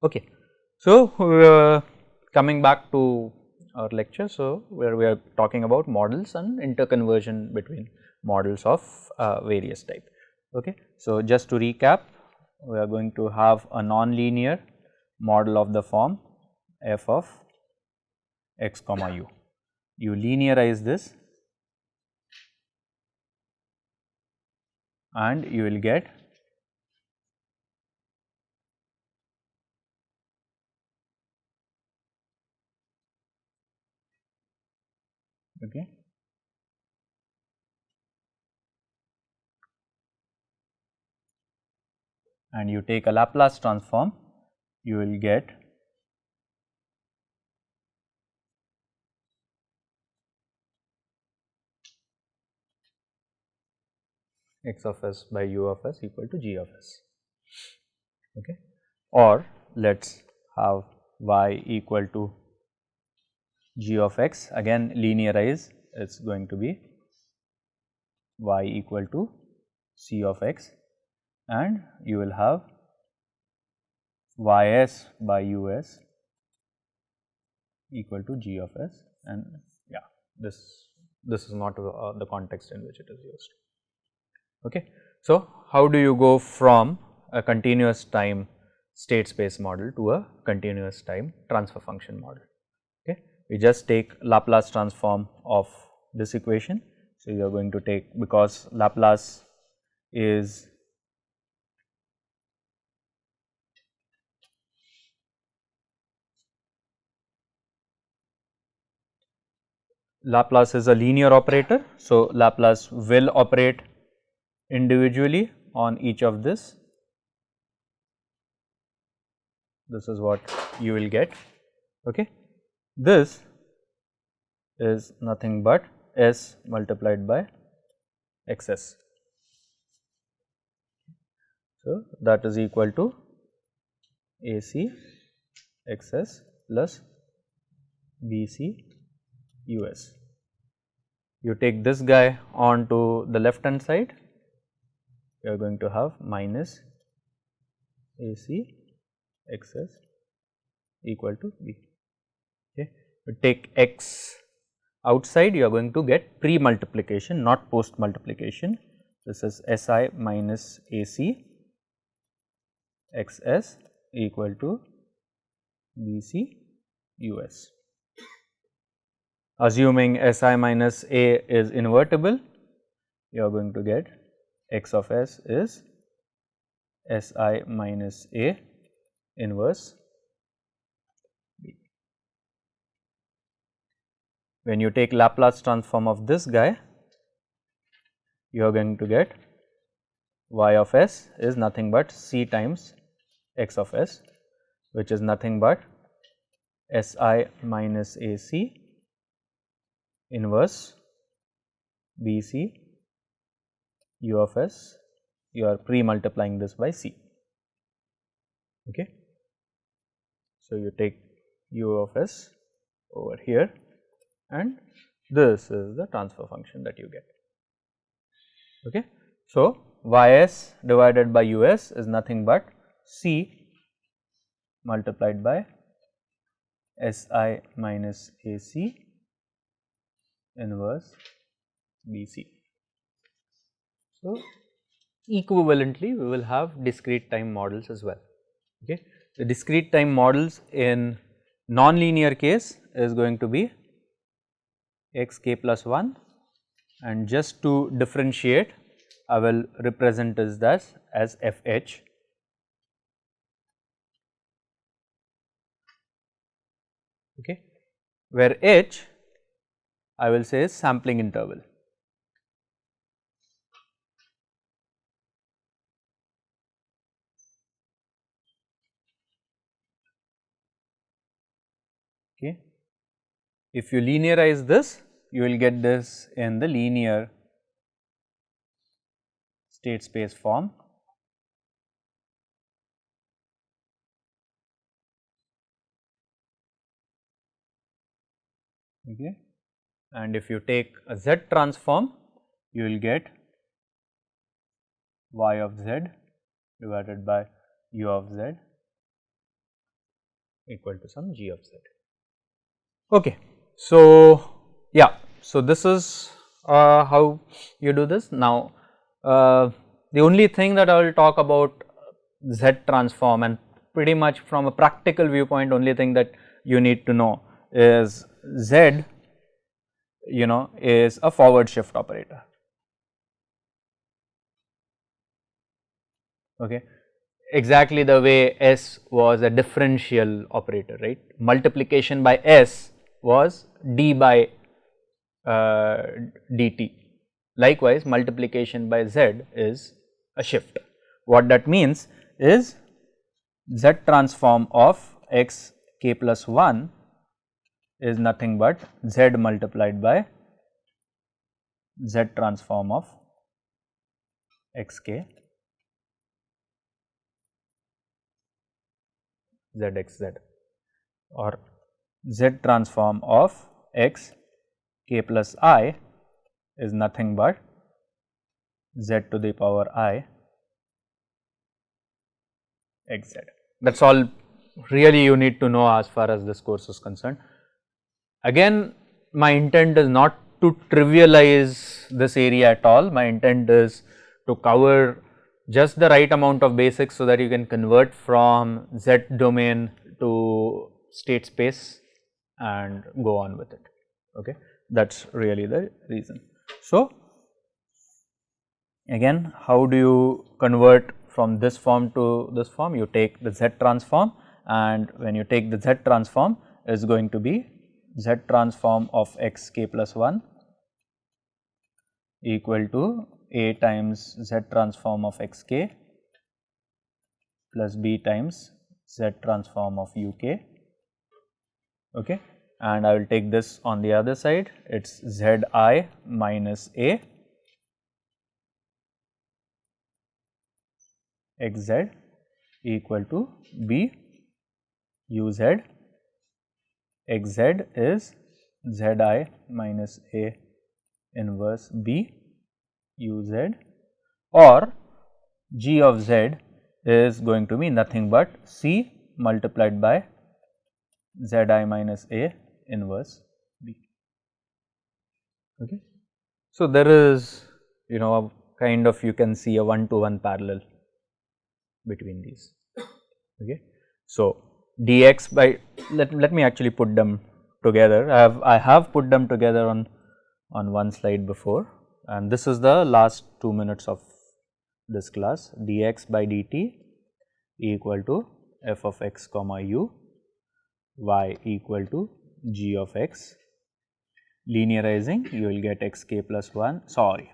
Okay. So, coming back to our lecture, so where we are talking about models and interconversion between models of various type. Okay. So, just to recap, we are going to have a non-linear model of the form f of x comma u. You linearize this and you will get okay. And you take a Laplace transform, you will get x of s by u of s equal to g of s. Okay. Or let us have y equal to g of x, again linearize, it is going to be y equal to c of x, and you will have ys by us equal to g of s, and yeah, this is not the context in which it is used. Okay. So, how do you go from a continuous time state space model to a continuous time transfer function model? Okay. We just take Laplace transform of this equation. So, you are going to take, because Laplace is a linear operator. So, Laplace will operate individually on each of this. This is what you will get. Okay. This is nothing but s multiplied by xs. So, that is equal to AC xs plus BC US. You take this guy on to the left hand side, you are going to have minus AC xs equal to B. Okay. You take x outside, you are going to get pre multiplication, not post multiplication. This is Si minus AC xs equal to BC US. Assuming Si minus A is invertible, you are going to get x of s is Si minus A inverse B. When you take Laplace transform of this guy, you are going to get y of s is nothing but c times x of s, which is nothing but Si minus AC inverse BC u of s. You are pre multiplying this by c. Okay. So, you take u of s over here, and this is the transfer function that you get. Okay. So, ys divided by us is nothing but c multiplied by Si minus AC inverse BC. So, equivalently we will have discrete time models as well. Okay. The discrete time models in non-linear case is going to be xk plus 1, and just to differentiate I will represent this as fh. Okay. Where h I will say is sampling interval. Okay. If you linearize this, you will get this in the linear state space form. Okay. And if you take a z transform, you will get y of z divided by u of z equal to some g of z. Okay. So, yeah, so this is how you do this. Now, the only thing that I will talk about Z transform, and pretty much from a practical viewpoint, only thing that you need to know is Z, you know, is a forward shift operator. Okay. Exactly the way S was a differential operator, right. Multiplication by S was d by dt. Likewise, multiplication by Z is a shift. What that means is Z transform of x k plus 1 is nothing but Z multiplied by Z transform of x k zxz, or Z transform of x k plus I is nothing but Z to the power I xz. That is all really you need to know as far as this course is concerned. Again, my intent is not to trivialize this area at all. My intent is to cover just the right amount of basics so that you can convert from Z domain to state space and go on with it. Okay, that is really the reason. So, again, how do you convert from this form to this form? You take the Z transform, and when you take the Z transform, is going to be Z transform of x k plus 1 equal to A times Z transform of x k plus B times Z transform of u k. Okay. And I will take this on the other side, it is Z I minus A x z equal to B u z. X z is Z I minus A inverse B u z, or g of z is going to be nothing but C multiplied by Z I minus A inverse B. Okay. So, there is, you know, a kind of, you can see a 1-to-1 parallel between these. Okay. So, dx by, let me actually put them together. I have put them together on one slide before, and this is the last 2 minutes of this class. Dx by dt equal to f of x comma u, y equal to g of x. Linearizing, you will get x k plus 1, sorry.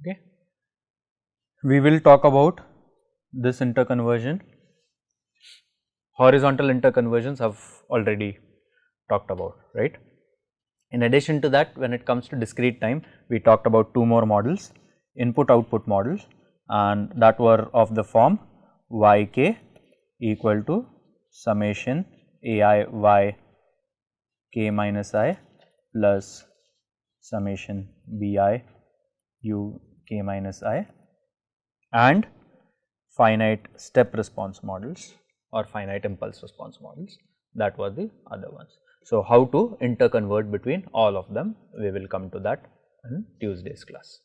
Okay. We will talk about this interconversion. Horizontal interconversions have already talked about, right. In addition to that, when it comes to discrete time, we talked about 2 more models, input output models, and that were of the form yk equal to summation ai y k minus I plus summation bi u k minus I, and finite step response models or finite impulse response models, that were the other ones. So, how to interconvert between all of them, we will come to that in Tuesday's class.